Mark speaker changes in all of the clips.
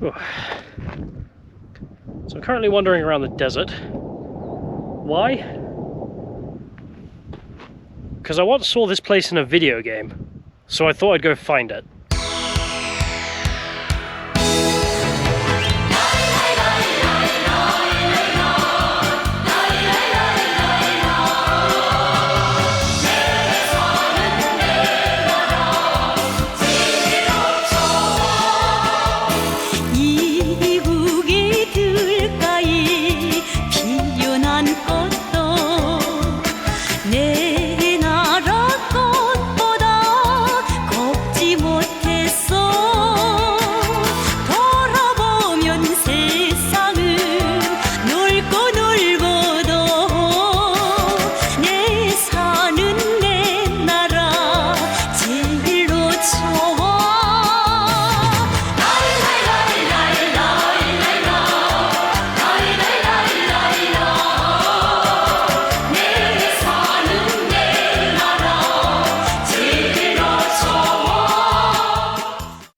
Speaker 1: So I'm currently wandering around the desert. Why? Because I once saw this place in a video game, so I thought I'd go find it.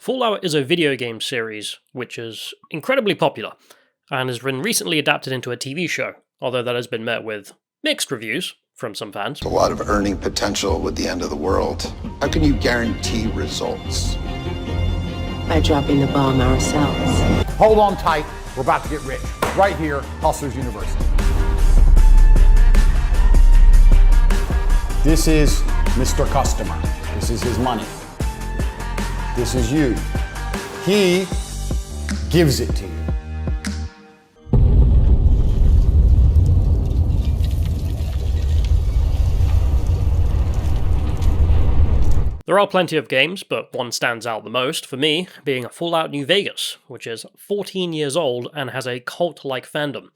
Speaker 1: Fallout is a video game series which is incredibly popular and has been recently adapted into a TV show, although that has been met with mixed reviews from some fans.
Speaker 2: A lot of earning potential with the end of the world. How can you guarantee results?
Speaker 3: By dropping the bomb ourselves.
Speaker 4: Hold on tight, we're about to get rich. Right here, Hustlers University. This is Mr. Customer. This is his money. This is you. He gives it to you.
Speaker 1: There are plenty of games, but one stands out the most for me being Fallout New Vegas, which is 14 years old and has a cult-like fandom,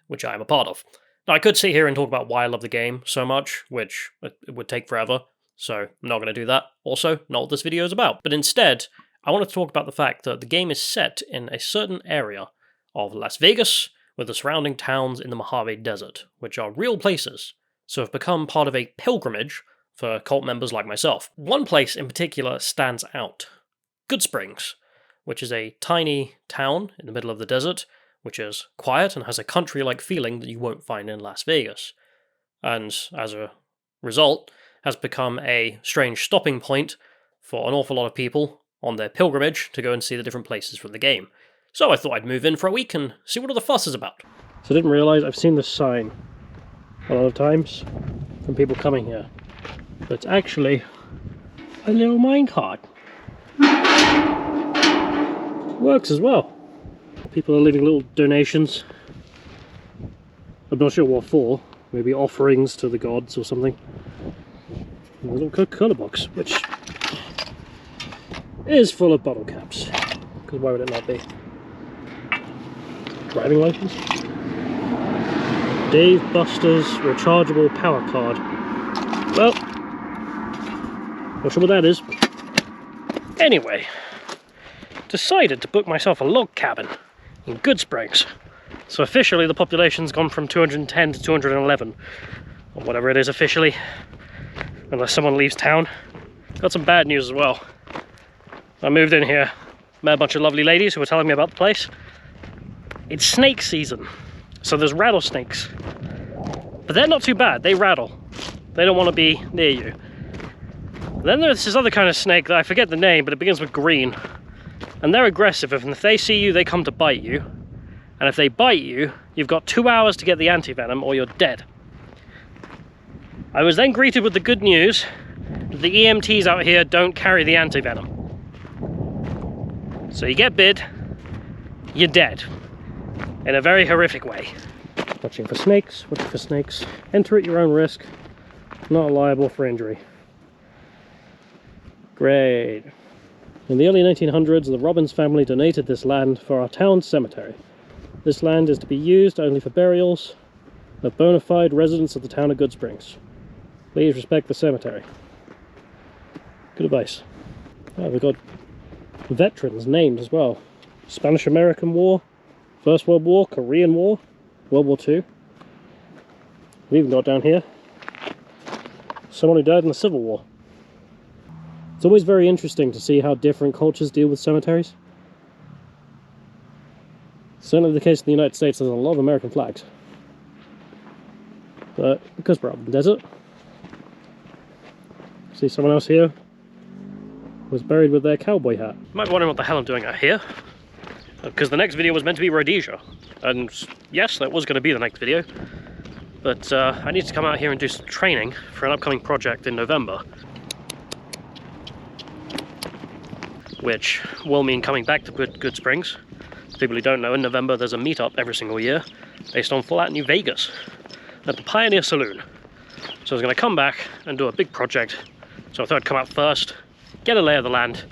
Speaker 1: which I am a part of. Now, I could sit here and talk about why I love the game so much, which it would take forever, so I'm not going to do that. Also, not what this video is about. But instead, I want to talk about the fact that the game is set in a certain area of Las Vegas with the surrounding towns in the Mojave Desert, which are real places, so have become part of a pilgrimage for cult members like myself. One place in particular stands out: Goodsprings, which is a tiny town in the middle of the desert, which is quiet and has a country-like feeling that you won't find in Las Vegas. And as a result, has become a strange stopping point for an awful lot of people on their pilgrimage to go and see the different places from the game. So I thought I'd move in for a week and see what all the fuss is about. So I didn't realise I've seen this sign a lot of times from people coming here. But it's actually a little minecart. Works as well. People are leaving little donations. I'm not sure what for. Maybe offerings to the gods or something. And a little Coca-Cola box, which is full of bottle caps. Because why would it not be? Driving license? Dave Buster's rechargeable power card. Well, not sure what that is. Anyway, decided to book myself a log cabin in Goodsprings. So officially the population's gone from 210 to 211, or whatever it is officially, unless someone leaves town. Got some bad news as well. I moved in here, met a bunch of lovely ladies who were telling me about the place. It's snake season, so there's rattlesnakes. But they're not too bad, they rattle. They don't want to be near you. Then there's this other kind of snake that I forget the name, but it begins with green. And they're aggressive, and if they see you, they come to bite you. And if they bite you, you've got 2 hours to get the antivenom or you're dead. I was then greeted with the good news that the EMTs out here don't carry the antivenom. So you get bit, you're dead. In a very horrific way. Watching for snakes, Enter at your own risk, not liable for injury. Great. In the early 1900s, the Robbins family donated this land for our town's cemetery. This land is to be used only for burials of bona fide residents of the town of Goodsprings. Please respect the cemetery. Good advice. Oh, we've got veterans named as well. Spanish-American War, First World War, Korean War, World War II. We've even got down here someone who died in the Civil War. It's always very interesting to see how different cultures deal with cemeteries. Certainly the case in the United States, there's a lot of American flags. But because we're up in the desert, see someone else here was buried with their cowboy hat. You might be wondering what the hell I'm doing out here, because the next video was meant to be Rhodesia. And yes, that was going to be the next video, but I need to come out here and do some training for an upcoming project in November, which will mean coming back to Goodsprings. People who don't know, in November there's a meetup every single year based on Fallout New Vegas at the Pioneer Saloon. So I was going to come back and do a big project, so I thought I'd come out first, get a lay of the land,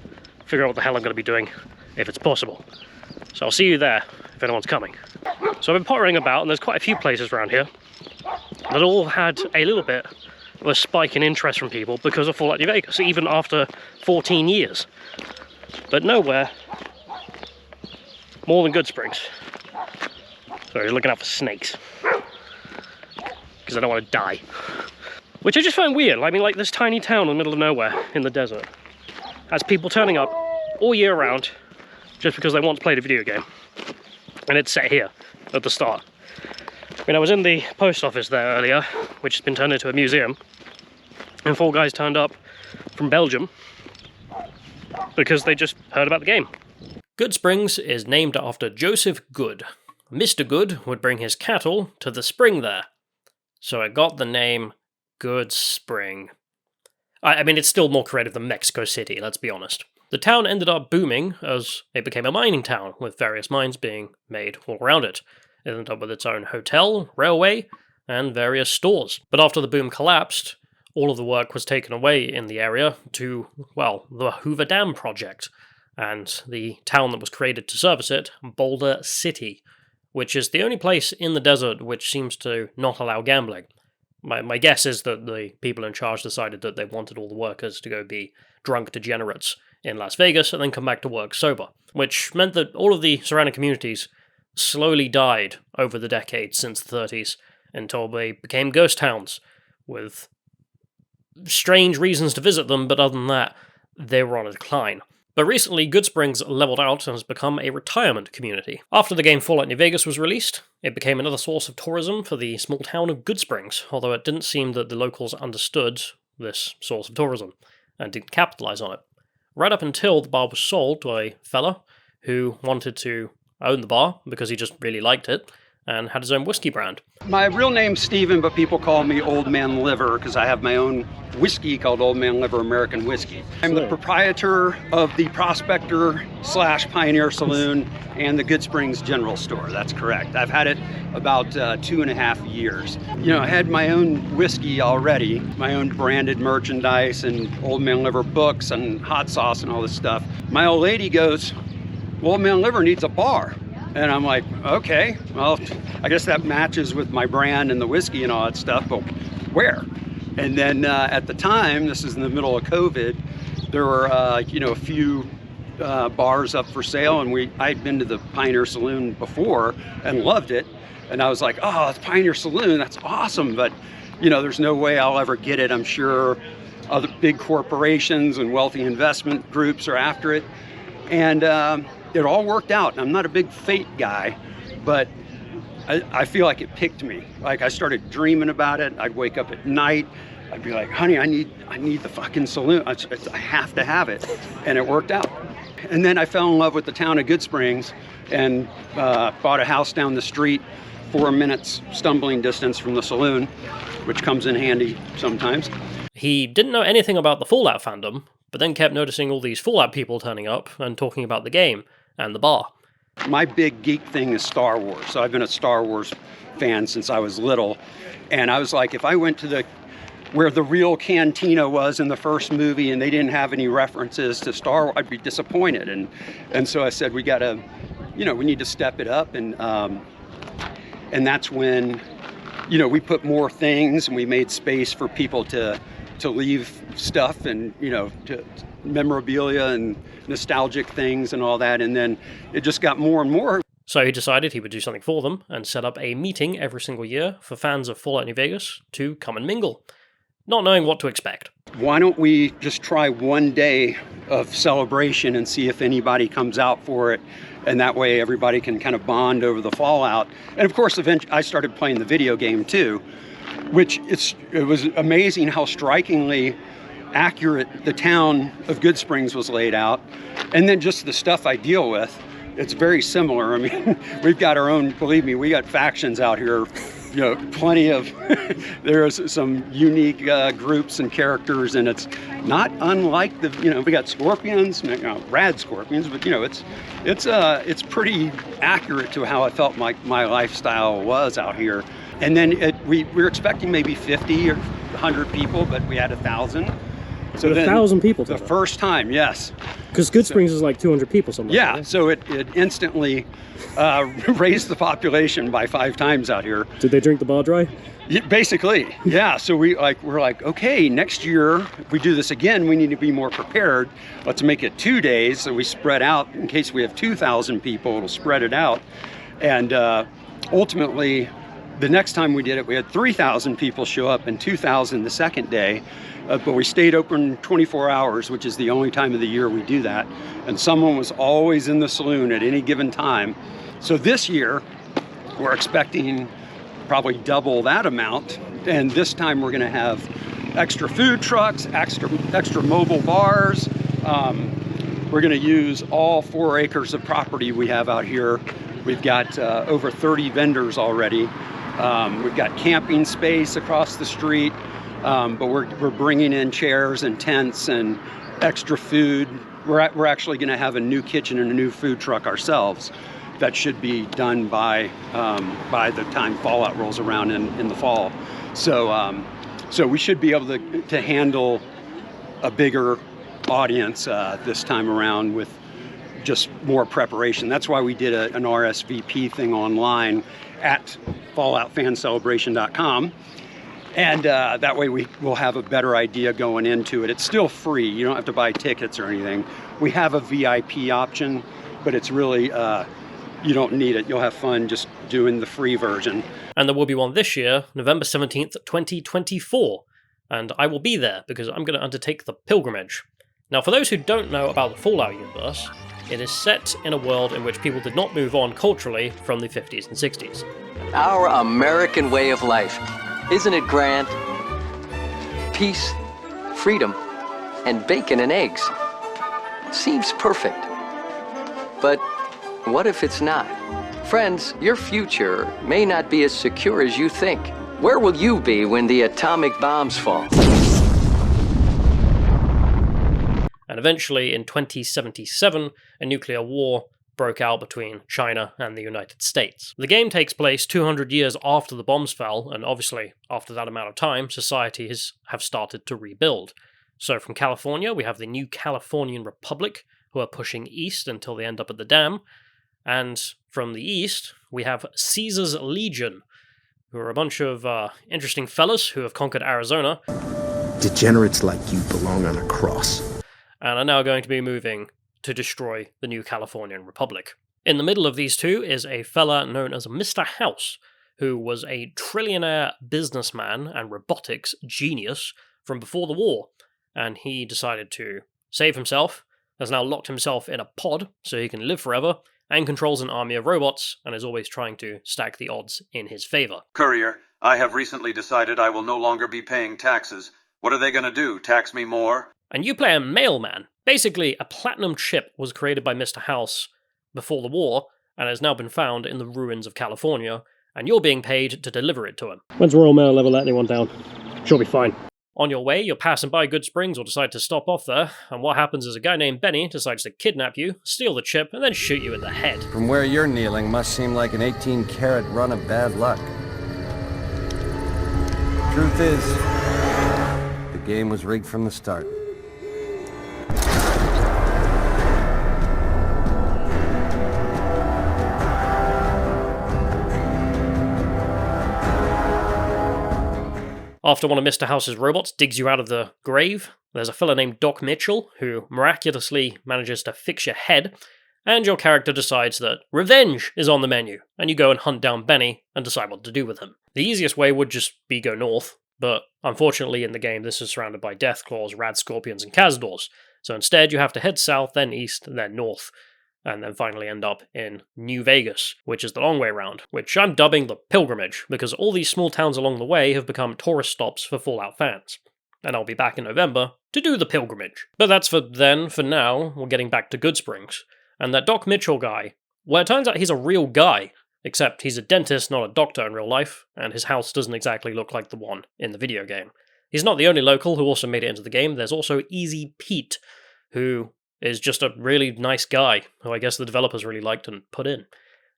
Speaker 1: figure out what the hell I'm going to be doing, if it's possible. So I'll see you there, if anyone's coming. So I've been pottering about, and there's quite a few places around here that all had a little bit of a spike in interest from people because of Fallout New Vegas, even after 14 years. But nowhere more than Goodsprings. So you're looking out for snakes, because I don't want to die. Which I just find weird. I mean, like, this tiny town in the middle of nowhere in the desert has people turning up all year round just because they want to play the video game. And it's set here at the start. I mean, I was in the post office there earlier, which has been turned into a museum, and 4 guys turned up from Belgium because they just heard about the game. Goodsprings is named after Joseph Good. Mr. Good would bring his cattle to the spring there, so it got the name Goodspring. I mean, it's still more creative than Mexico City, let's be honest. The town ended up booming as it became a mining town, with various mines being made all around it. It ended up with its own hotel, railway, and various stores. But after the boom collapsed, all of the work was taken away in the area to, well, the Hoover Dam project, and the town that was created to service it, Boulder City, which is the only place in the desert which seems to not allow gambling. My guess is that the people in charge decided that they wanted all the workers to go be drunk degenerates in Las Vegas and then come back to work sober, which meant that all of the surrounding communities slowly died over the decades since the 30s until they became ghost towns with strange reasons to visit them, but other than that, they were on a decline. But recently, Goodsprings leveled out and has become a retirement community. After the game Fallout New Vegas was released, it became another source of tourism for the small town of Goodsprings, although it didn't seem that the locals understood this source of tourism and didn't capitalize on it. Right up until the bar was sold to a fella who wanted to own the bar because he just really liked it and had his own whiskey brand.
Speaker 5: My real name's Steven, but people call me Old Man Liver because I have my own whiskey called Old Man Liver American Whiskey. I'm the proprietor of the Prospector / Pioneer Saloon and the Goodsprings General Store. That's correct. I've had it about 2.5 years. You know, I had my own whiskey already, my own branded merchandise and Old Man Liver books and hot sauce and all this stuff. My old lady goes, Old Man Liver needs a bar. And I'm like, okay, well, I guess that matches with my brand and the whiskey and all that stuff, but where? And then at the time, this is in the middle of COVID, there were, a few bars up for sale, and I'd been to the Pioneer Saloon before and loved it. And I was like, oh, it's Pioneer Saloon, that's awesome, but, there's no way I'll ever get it. I'm sure other big corporations and wealthy investment groups are after it. And it all worked out. I'm not a big fate guy, but I feel like it picked me. Like, I started dreaming about it. I'd wake up at night. I'd be like, honey, I need the fucking saloon. I have to have it. And it worked out. And then I fell in love with the town of Goodsprings and bought a house down the street, 4 minutes stumbling distance from the saloon, which comes in handy sometimes.
Speaker 1: He didn't know anything about the Fallout fandom, but then kept noticing all these Fallout people turning up and talking about the game and the bar.
Speaker 5: My big geek thing is Star Wars. So I've been a Star Wars fan since I was little. And I was like, if I went to where the real cantina was in the first movie and they didn't have any references to Star Wars, I'd be disappointed. And so I said, we need to step it up. And that's when, we put more things and we made space for people to leave stuff and, to memorabilia and nostalgic things and all that. And then it just got more and more.
Speaker 1: So he decided he would do something for them and set up a meeting every single year for fans of Fallout New Vegas to come and mingle. not knowing what to expect.
Speaker 5: Why don't we just try one day of celebration and see if anybody comes out for it, and that way everybody can kind of bond over the fallout. And of course, eventually I started playing the video game too, which it was amazing how strikingly accurate the town of Goodsprings was laid out, and then just the stuff I deal with, it's very similar. I mean, we've got our own, believe me, we got factions out here, you know, plenty of, there's some unique groups and characters, and it's not unlike the, you know, we got scorpions, you know, rad scorpions, but you know, it's pretty accurate to how I felt my lifestyle was out here. And then we were expecting maybe 50 or 100 people, but we had 1,000.
Speaker 6: So 1,000 people.
Speaker 5: The first time, yes.
Speaker 6: Because Goodsprings is like 200 people, something.
Speaker 5: Yeah,
Speaker 6: like that.
Speaker 5: so it instantly raised the population by 5 times out here.
Speaker 6: Did they drink the bar dry?
Speaker 5: Yeah, basically, yeah. So we're like, okay, next year if we do this again, we need to be more prepared. Let's make it 2 days, so we spread out in case we have 2,000 people. It'll spread it out, and ultimately, the next time we did it, we had 3,000 people show up and 2,000 the second day. But we stayed open 24 hours, which is the only time of the year we do that. And someone was always in the saloon at any given time. So this year, we're expecting probably double that amount. And this time we're gonna have extra food trucks, extra mobile bars. We're gonna use all 4 acres of property we have out here. We've got over 30 vendors already. We've got camping space across the street. But we're bringing in chairs and tents and extra food. We're actually going to have a new kitchen and a new food truck ourselves. That should be done by the time Fallout rolls around in the fall. So we should be able to handle a bigger audience this time around with just more preparation. That's why we did an RSVP thing online at falloutfancelebration.com. And that way we will have a better idea going into it. It's still free. You don't have to buy tickets or anything. We have a VIP option, but it's really, you don't need it. You'll have fun just doing the free version.
Speaker 1: And there will be one this year, November 17th, 2024. And I will be there because I'm going to undertake the pilgrimage. Now, for those who don't know about the Fallout universe, it is set in a world in which people did not move on culturally from the 50s and 60s.
Speaker 7: Our American way of life. Isn't it grand? Peace, freedom, and bacon and eggs. Seems perfect. But what if it's not? Friends, your future may not be as secure as you think. Where will you be when the atomic bombs fall?
Speaker 1: And eventually, in 2077, a nuclear war broke out between China and the United States. The game takes place 200 years after the bombs fell, and obviously, after that amount of time, societies have started to rebuild. So from California, we have the New Californian Republic, who are pushing east until they end up at the dam, and from the east, we have Caesar's Legion, who are a bunch of interesting fellas who have conquered Arizona.
Speaker 8: Degenerates like you belong on a cross.
Speaker 1: And are now going to be moving to destroy the New Californian Republic. In the middle of these two is a fella known as Mr. House, who was a trillionaire businessman and robotics genius from before the war, and he decided to save himself, has now locked himself in a pod so he can live forever, and controls an army of robots, and is always trying to stack the odds in his favor.
Speaker 9: Courier, I have recently decided I will no longer be paying taxes. What are they going to do, tax me more?
Speaker 1: And you play a mailman. Basically, a platinum chip was created by Mr. House before the war, and has now been found in the ruins of California, and you're being paid to deliver it to him.
Speaker 6: When's Royal Mail ever let anyone down? She'll be fine.
Speaker 1: On your way, you're passing by Goodsprings or decide to stop off there, and what happens is a guy named Benny decides to kidnap you, steal the chip, and then shoot you in the head.
Speaker 10: From where you're kneeling must seem like an 18-carat run of bad luck. Truth is, the game was rigged from the start.
Speaker 1: After one of Mr. House's robots digs you out of the grave, there's a fella named Doc Mitchell who miraculously manages to fix your head, and your character decides that revenge is on the menu, and you go and hunt down Benny and decide what to do with him. The easiest way would just be go north, But unfortunately in the game this is surrounded by Deathclaws, Rad Scorpions, and Cazadors, so instead you have to head south, then east, then north, and then finally end up in New Vegas, which is the long way round, which I'm dubbing the Pilgrimage, because all these small towns along the way have become tourist stops for Fallout fans. And I'll be back in November to do the pilgrimage. But that's for then. For now, we're getting back to Goodsprings. And that Doc Mitchell guy, well, it turns out he's a real guy, except he's a dentist, not a doctor in real life, and his house doesn't exactly look like the one in the video game. He's not the only local who also made it into the game. There's also Easy Pete, who is just a really nice guy, who I guess the developers really liked and put in.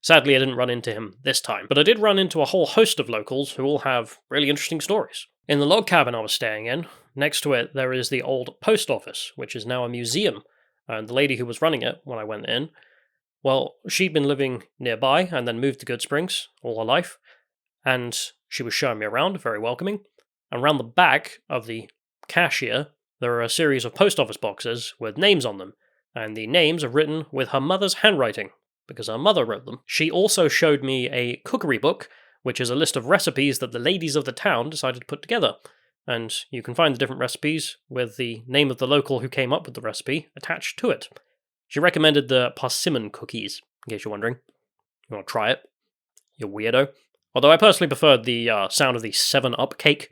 Speaker 1: Sadly, I didn't run into him this time, but I did run into a whole host of locals who all have really interesting stories. In the log cabin I was staying in, next to it there is the old post office, which is now a museum, and the lady who was running it when I went in, well, she'd been living nearby and then moved to Goodsprings all her life, and she was showing me around, very welcoming, and around the back of the cashier there are a series of post office boxes with names on them, and the names are written with her mother's handwriting, because her mother wrote them. She also showed me a cookery book, which is a list of recipes that the ladies of the town decided to put together, and you can find the different recipes with the name of the local who came up with the recipe attached to it. She recommended the persimmon cookies, in case you're wondering. You want to try it? You weirdo. Although I personally preferred the sound of the 7-Up cake.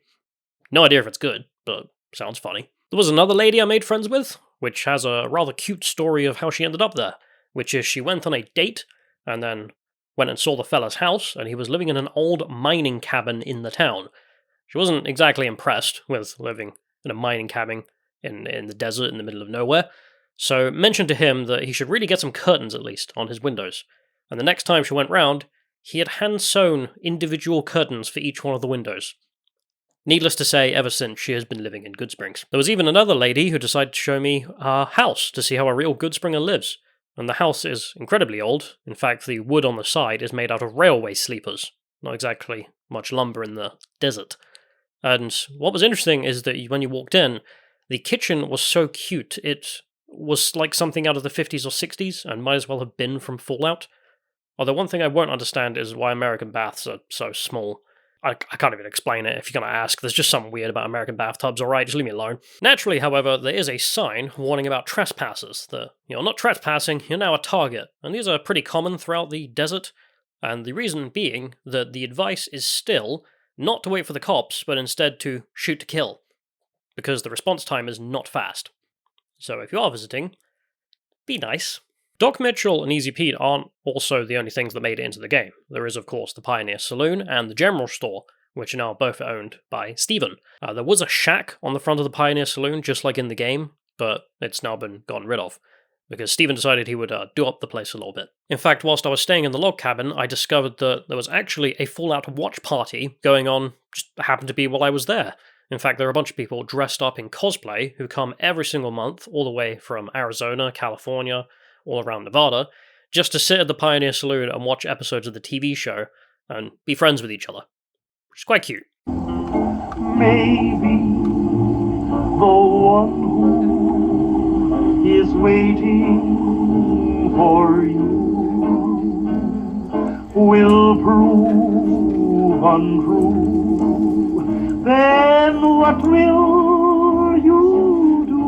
Speaker 1: No idea if it's good, but sounds funny. There was another lady I made friends with, which has a rather cute story of how she ended up there, which is she went on a date, and then went and saw the fella's house, and he was living in an old mining cabin in the town. She wasn't exactly impressed with living in a mining cabin in the desert in the middle of nowhere, so mentioned to him that he should really get some curtains at least on his windows. And the next time she went round, he had hand-sewn individual curtains for each one of the windows. Needless to say, ever since, she has been living in Goodsprings. There was even another lady who decided to show me her house to see how a real Goodspringer lives. And the house is incredibly old. In fact, the wood on the side is made out of railway sleepers. Not exactly much lumber in the desert. And what was interesting is that when you walked in, the kitchen was so cute. It was like something out of the 50s or 60s, and might as well have been from Fallout. Although one thing I won't understand is why American baths are so small. I can't even explain it if you're going to ask. There's just something weird about American bathtubs, alright, just leave me alone. Naturally, however, there is a sign warning about trespassers. That you're not trespassing, you're now a target. And these are pretty common throughout the desert. And the reason being that the advice is still not to wait for the cops, but instead to shoot to kill. Because the response time is not fast. So if you are visiting, be nice. Doc Mitchell and Easy Pete aren't also the only things that made it into the game. There is, of course, the Pioneer Saloon and the General Store, which are now both owned by Steven. There was a shack on the front of the Pioneer Saloon, just like in the game, but it's now been gotten rid of, because Steven decided he would do up the place a little bit. In fact, whilst I was staying in the log cabin, I discovered that there was actually a Fallout watch party going on, just happened to be while I was there. In fact, there are a bunch of people dressed up in cosplay who come every single month, all the way from Arizona, California, all around Nevada, just to sit at the Pioneer Saloon and watch episodes of the TV show and be friends with each other, which is quite cute.
Speaker 11: Maybe the one who is waiting for you will prove untrue. Then what will you do?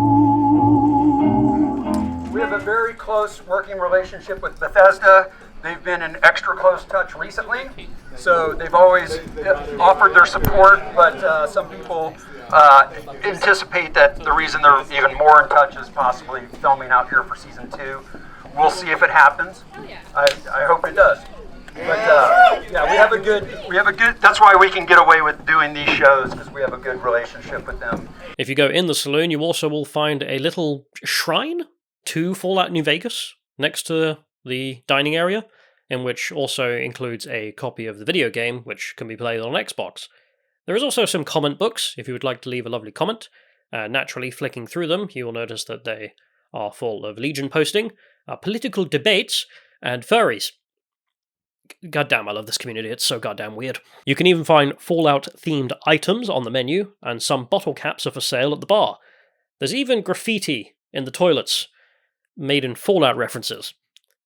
Speaker 5: We have a very close working relationship with Bethesda. They've been in extra close touch recently, so they've always offered their support, but some people anticipate that the reason they're even more in touch is possibly filming out here for season 2. We'll see if it happens. I hope it does. But yeah, we have a good, that's why we can get away with doing these shows, because we have a good relationship with them.
Speaker 1: If you go in the saloon, you also will find a little shrine to Fallout New Vegas next to the dining area, in which also includes a copy of the video game, which can be played on Xbox. There is also some comment books, if you would like to leave a lovely comment. Naturally, flicking through them, you will notice that they are full of Legion posting, political debates, and furries. Goddamn, I love this community, it's so goddamn weird. You can even find Fallout-themed items on the menu, and some bottle caps are for sale at the bar. There's even graffiti in the toilets, made in Fallout references.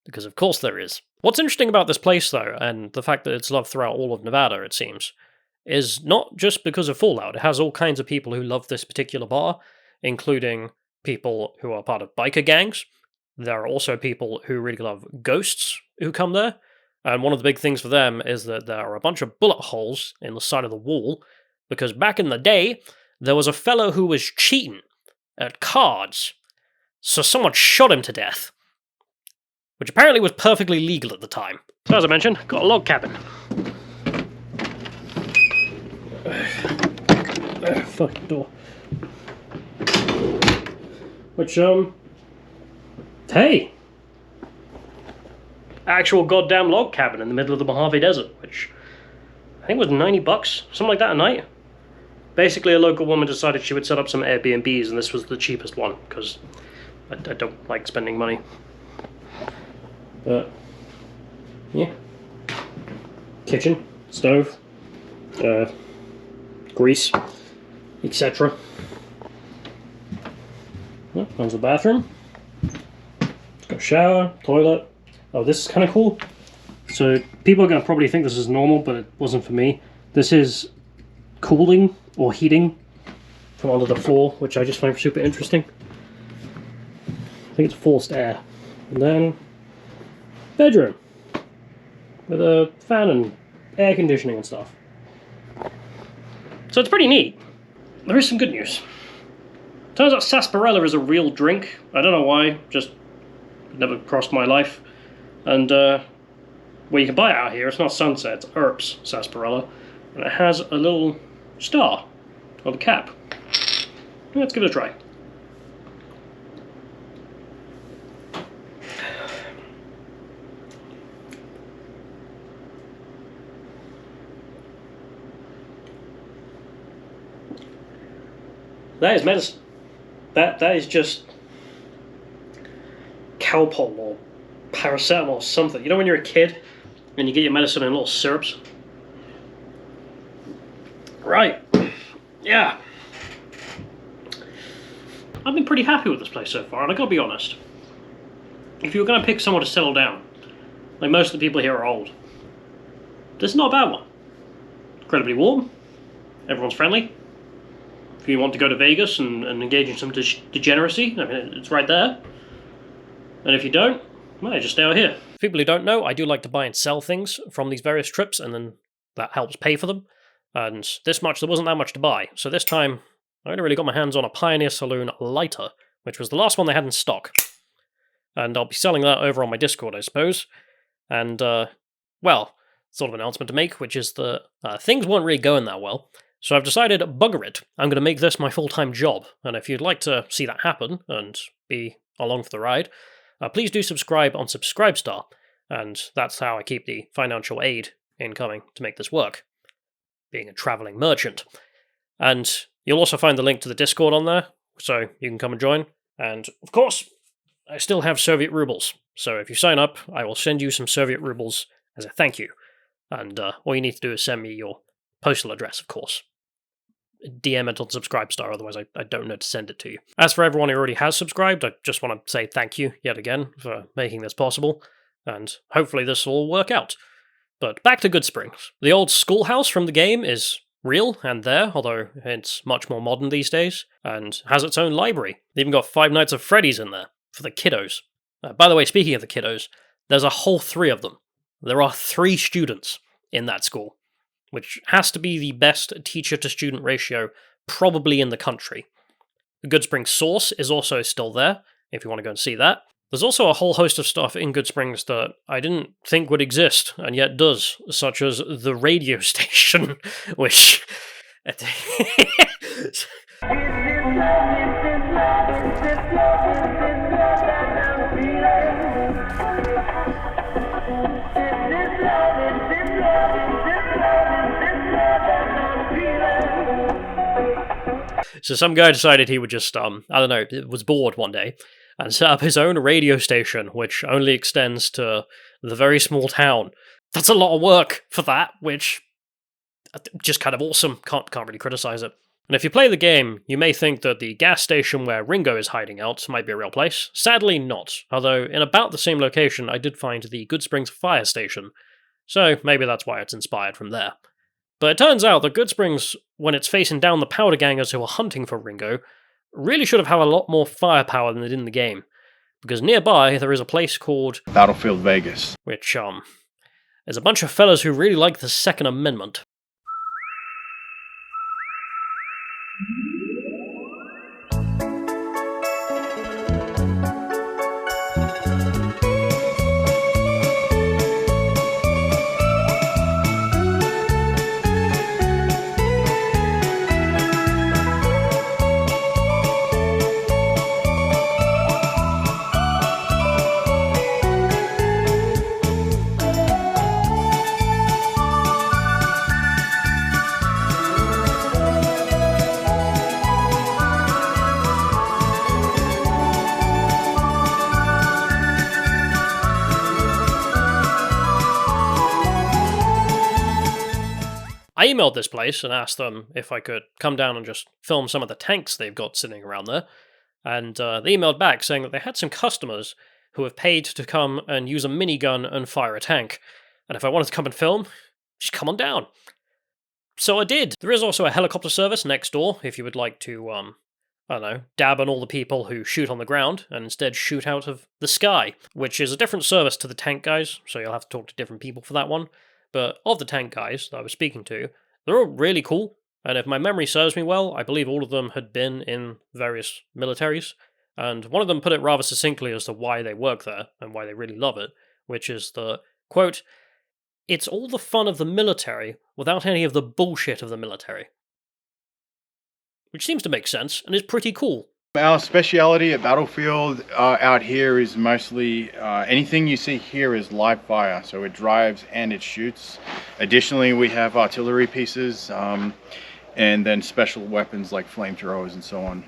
Speaker 1: Because of course there is. What's interesting about this place, though, and the fact that it's loved throughout all of Nevada, it seems, is not just because of Fallout. It has all kinds of people who love this particular bar, including people who are part of biker gangs. There are also people who really love ghosts who come there. And one of the big things for them is that there are a bunch of bullet holes in the side of the wall, because back in the day, there was a fellow who was cheating at cards, so someone shot him to death, which apparently was perfectly legal at the time. So as I mentioned, got a log cabin.
Speaker 6: Fucking door. Which, hey! Actual goddamn log cabin in the middle of the Mojave Desert, which I think was $90, something like that a night. Basically, a local woman decided she would set up some Airbnbs, and this was the cheapest one, because I don't like spending money. But, yeah. Kitchen, stove, grease, etc. Well, there's the bathroom. It's got a shower, toilet. Oh, this is kind of cool. So people are going to probably think this is normal, but it wasn't for me. This is cooling or heating from under the floor, which I just find super interesting. I think it's forced air. And then bedroom with a fan and air conditioning and stuff. So it's pretty neat. There is some good news. Turns out sarsaparilla is a real drink. I don't know why, just never crossed my life. And well, you can buy it out here. It's not Sunset, it's Herbs sarsaparilla, and it has a little star on the cap. Let's give it a try. That is medicine. That is just Calpol or paracetamol or something. You know when you're a kid and you get your medicine in little syrups? Right. Yeah. I've been pretty happy with this place so far, and I gotta be honest. If you were gonna pick somewhere to settle down, like most of the people here are old, this is not a bad one. Incredibly warm, everyone's friendly. If you want to go to Vegas and engage in some degeneracy, I mean, it's right there. And if you don't, well, just stay out here.
Speaker 1: For people who don't know, I do like to buy and sell things from these various trips, and then that helps pay for them. And this much, there wasn't that much to buy. So this time, I only really got my hands on a Pioneer Saloon lighter, which was the last one they had in stock. And I'll be selling that over on my Discord, I suppose. And, well, sort of announcement to make, which is that things weren't really going that well. So I've decided, bugger it, I'm going to make this my full-time job. And if you'd like to see that happen and be along for the ride, please do subscribe on Subscribestar, and that's how I keep the financial aid incoming to make this work, being a travelling merchant. And you'll also find the link to the Discord on there, so you can come and join. And, of course, I still have Soviet rubles, so if you sign up, I will send you some Soviet rubles as a thank you. And all you need to do is send me your postal address, of course. DM it on Subscribestar, otherwise I don't know to send it to you. As for everyone who already has subscribed, I just want to say thank you yet again for making this possible, and hopefully this will all work out. But back to Goodsprings. The old schoolhouse from the game is real and there, although it's much more modern these days, and has its own library. They even got Five Nights at Freddy's in there, for the kiddos. By the way, speaking of the kiddos, there's a whole 3 of them. There are 3 students in that school, which has to be the best teacher-to-student ratio probably in the country. The Goodsprings source is also still there, if you want to go and see that. There's also a whole host of stuff in Goodsprings that I didn't think would exist, and yet does, such as the radio station, which... So some guy decided he would just, I don't know, was bored one day, and set up his own radio station, which only extends to the very small town. That's a lot of work for that, which, just kind of awesome, can't really criticize it. And if you play the game, you may think that the gas station where Ringo is hiding out might be a real place. Sadly not, although in about the same location I did find the Goodsprings fire station, so maybe that's why it's inspired from there. But it turns out that Goodsprings, when it's facing down the powder gangers who are hunting for Ringo, really should have had a lot more firepower than it did in the game. Because nearby, there is a place called
Speaker 4: Battlefield Vegas,
Speaker 1: which, is a bunch of fellas who really like the Second Amendment. I emailed this place and asked them if I could come down and just film some of the tanks they've got sitting around there, and they emailed back saying that they had some customers who have paid to come and use a minigun and fire a tank, and if I wanted to come and film, just come on down. So I did. There is also a helicopter service next door if you would like to, I don't know, dab on all the people who shoot on the ground and instead shoot out of the sky, which is a different service to the tank guys, so you'll have to talk to different people for that one. But of the tank guys that I was speaking to, they're all really cool, and if my memory serves me well, I believe all of them had been in various militaries, and one of them put it rather succinctly as to why they work there, and why they really love it, which is that, quote, "It's all the fun of the military without any of the bullshit of the military." Which seems to make sense, and is pretty cool.
Speaker 12: Our speciality at Battlefield out here is mostly anything you see here is live fire, so it drives and it shoots. Additionally, we have artillery pieces and then special weapons like flamethrowers and so on.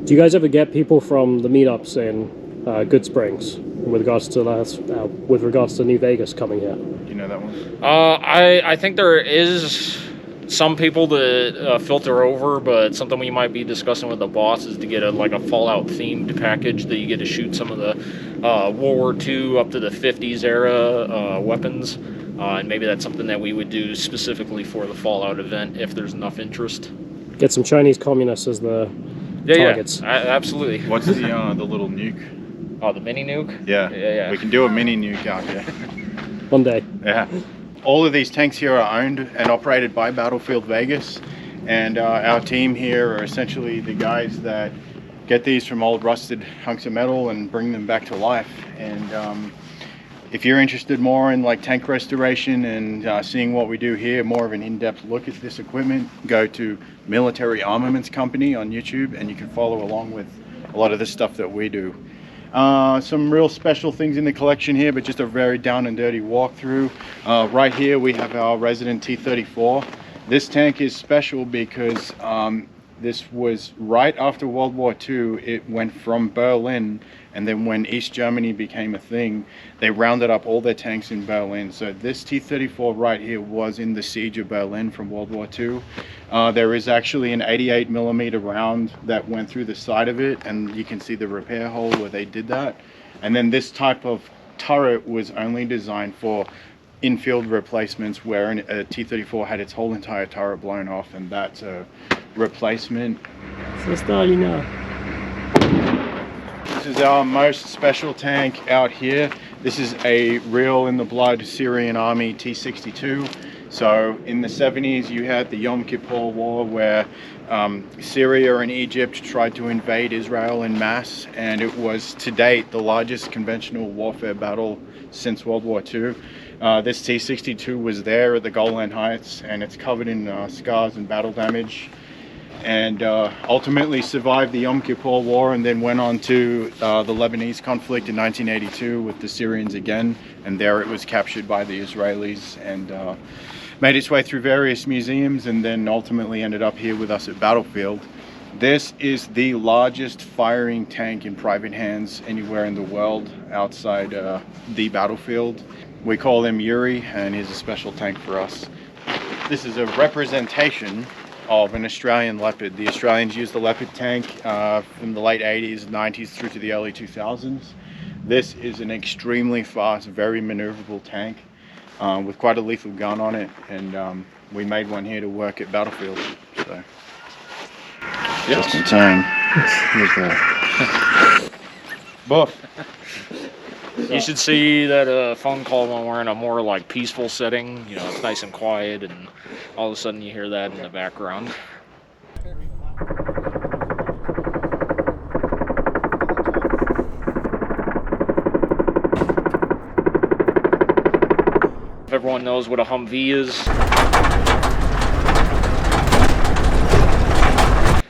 Speaker 6: Do you guys ever get people from the meetups in Goodsprings with regards to New Vegas coming here?
Speaker 12: Do you know that one?
Speaker 13: I think there is some people that filter over, but something we might be discussing with the boss is to get a Fallout themed package that you get to shoot some of the World War II up to the 50s era weapons, and maybe that's something that we would do specifically for the Fallout event if there's enough interest.
Speaker 6: Get some Chinese communists as the targets.
Speaker 13: Yeah, absolutely.
Speaker 12: What's the little nuke?
Speaker 13: Oh, the mini nuke?
Speaker 12: Yeah. We can do a mini nuke out here.
Speaker 6: One day.
Speaker 12: Yeah. All of these tanks here are owned and operated by Battlefield Vegas, and our team here are essentially the guys that get these from old rusted hunks of metal and bring them back to life. And if you're interested more in tank restoration and seeing what we do here, more of an in-depth look at this equipment, go to Military Armaments Company on YouTube, and you can follow along with a lot of the stuff that we do. Some real special things in the collection here, but just a very down and dirty walkthrough. Right here we have our resident T-34. This tank is special because this was right after World War II. It went from Berlin, and then when East Germany became a thing, they rounded up all their tanks in Berlin. So this T-34 right here was in the siege of Berlin from World War II. There is actually an 88mm round that went through the side of it, and you can see the repair hole where they did that. And then this type of turret was only designed for infield replacements where a T-34 had its whole entire turret blown off, and that's a replacement.
Speaker 6: So starting now.
Speaker 12: This is our most special tank out here. This is a real in the blood Syrian army T-62. So in the 70s you had the Yom Kippur War where Syria and Egypt tried to invade Israel en masse, and it was to date the largest conventional warfare battle since World War II. This T-62 was there at the Golan Heights, and it's covered in scars and battle damage, and ultimately survived the Yom Kippur War, and then went on to the Lebanese conflict in 1982 with the Syrians again, and there it was captured by the Israelis and made its way through various museums, and then ultimately ended up here with us at Battlefield. This is the largest firing tank in private hands anywhere in the world outside the battlefield. We call him Yuri, and he's a special tank for us. This is a representation of an Australian Leopard. The Australians used the Leopard tank from the late 80s, 90s through to the early 2000s. This is an extremely fast, very maneuverable tank with quite a lethal gun on it, and we made one here to work at Battlefield. So, just in time. Here's that. Buff.
Speaker 13: You should see that phone call when we're in a more like peaceful setting. You know, it's nice and quiet, and all of a sudden you hear that in the background. If everyone knows what a Humvee is,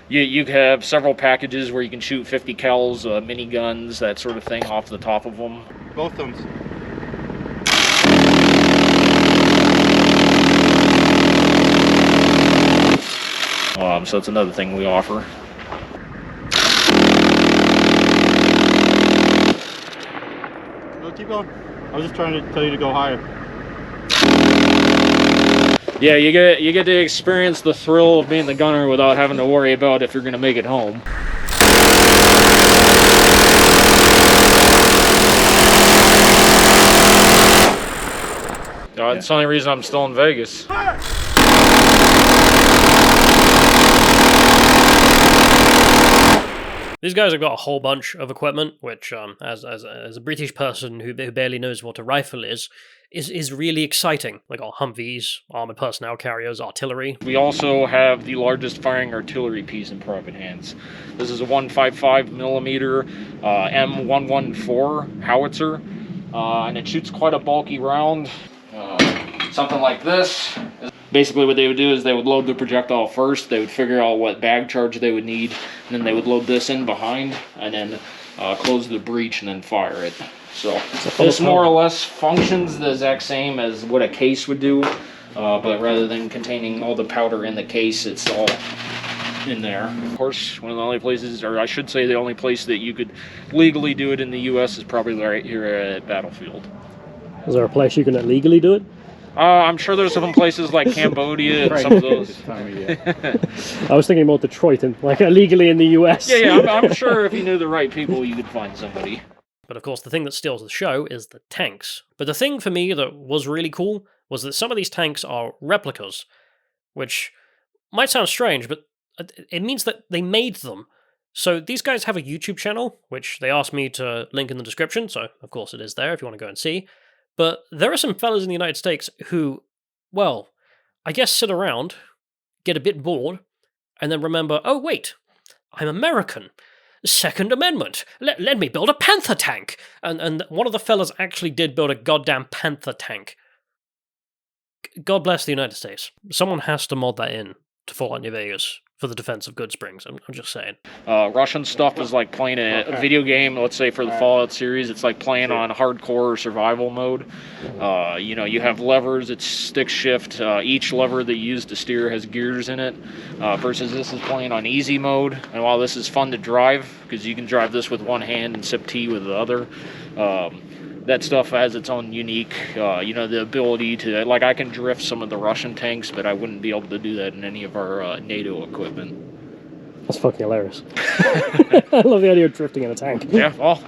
Speaker 13: you have several packages where you can shoot 50 cals, miniguns, that sort of thing off the top of them.
Speaker 12: Both of them.
Speaker 13: So that's another thing we offer.
Speaker 12: No, keep going. I was just trying to tell you to go higher.
Speaker 13: Yeah, you get to experience the thrill of being the gunner without having to worry about if you're going to make it home. It's the only reason I'm still in Vegas.
Speaker 1: These guys have got a whole bunch of equipment, which, as a British person who barely knows what a rifle is really exciting. Like our Humvees, armored personnel carriers, artillery.
Speaker 13: We also have the largest firing artillery piece in private hands. This is a 155 millimeter M114 howitzer, and it shoots quite a bulky round. Something like this. Basically what they would do is they would load the projectile first, they would figure out what bag charge they would need, and then they would load this in behind, and then close the breech and then fire it. So this more or less functions the exact same as what a case would do, but rather than containing all the powder in the case, it's all in there. Of course, one of the only places, or I should say the only place that you could legally do it in the US is probably right here at Battlefield.
Speaker 6: Is there a place you can illegally do it?
Speaker 13: I'm sure there's some places like Cambodia and some of those.
Speaker 6: I was thinking about Detroit and like illegally in the US.
Speaker 13: Yeah, I'm sure if you knew the right people, you could find somebody.
Speaker 1: But of course, the thing that steals the show is the tanks. But the thing for me that was really cool was that some of these tanks are replicas, which might sound strange, but it means that they made them. So these guys have a YouTube channel, which they asked me to link in the description, so of course it is there if you want to go and see. But there are some fellas in the United States who, well, I guess sit around, get a bit bored, and then remember, oh wait, I'm American. Second Amendment. Let me build a Panther tank. And one of the fellas actually did build a goddamn Panther tank. God bless the United States. Someone has to mod that in to Fallout New Vegas for the defense of Goodsprings. I'm just saying.
Speaker 13: Russian stuff is like playing a video game, let's say for the Fallout series, it's like playing on hardcore survival mode. You have levers, it's stick shift. Each lever that you use to steer has gears in it, versus this is playing on easy mode. And while this is fun to drive, because you can drive this with one hand and sip tea with the other, that stuff has its own unique, the ability to, like, I can drift some of the Russian tanks, but I wouldn't be able to do that in any of our NATO equipment.
Speaker 6: That's fucking hilarious. I love the idea of drifting in a tank.
Speaker 13: Yeah, well,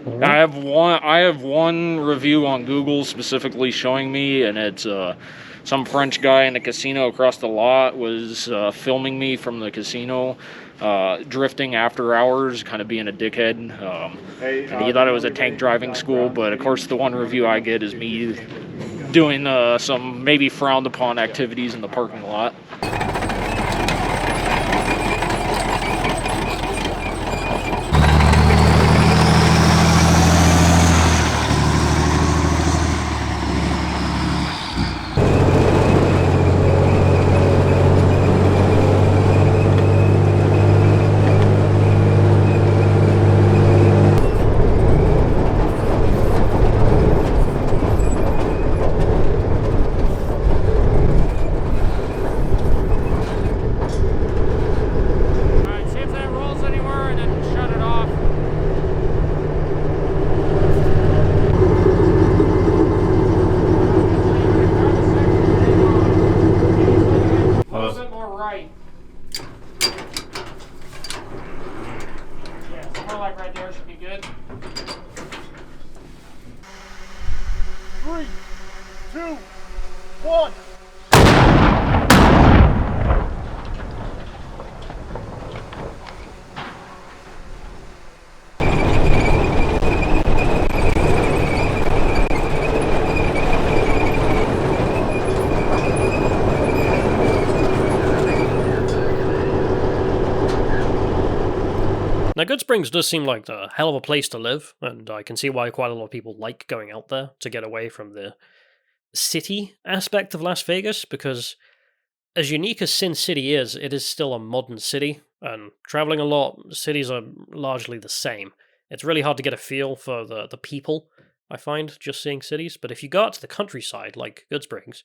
Speaker 13: right. I have one review on Google specifically showing me, and it's some French guy in a casino across the lot was filming me from the casino, drifting after hours, kind of being a dickhead. And he thought it was a tank driving school, but of course the one review I get is me doing some maybe frowned upon activities in the parking lot. Right there should be good.
Speaker 11: 3, 2, 1.
Speaker 1: Now, Goodsprings does seem like a hell of a place to live, and I can see why quite a lot of people like going out there to get away from the city aspect of Las Vegas, because as unique as Sin City is, it is still a modern city, and traveling a lot, cities are largely the same. It's really hard to get a feel for the people, I find, just seeing cities, but if you go out to the countryside, like Goodsprings,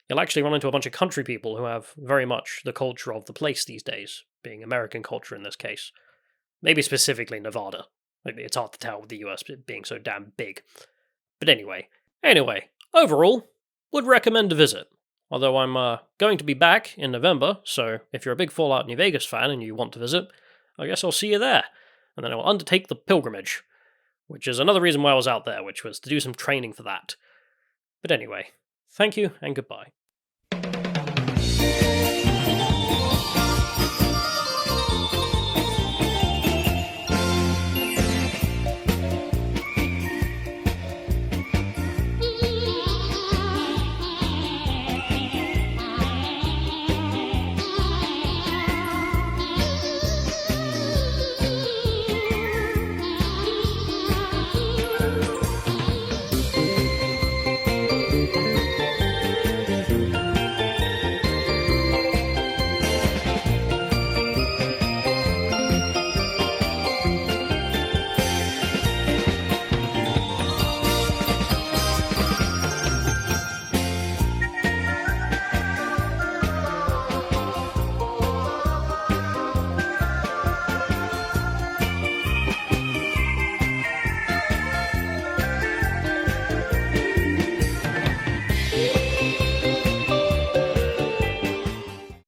Speaker 1: you'll actually run into a bunch of country people who have very much the culture of the place these days, being American culture in this case. Maybe specifically Nevada. It's hard to tell with the US being so damn big. But anyway, overall, would recommend a visit. Although I'm going to be back in November, so if you're a big Fallout New Vegas fan and you want to visit, I guess I'll see you there. And then I will undertake the pilgrimage, which is another reason why I was out there, which was to do some training for that. But anyway, thank you and goodbye.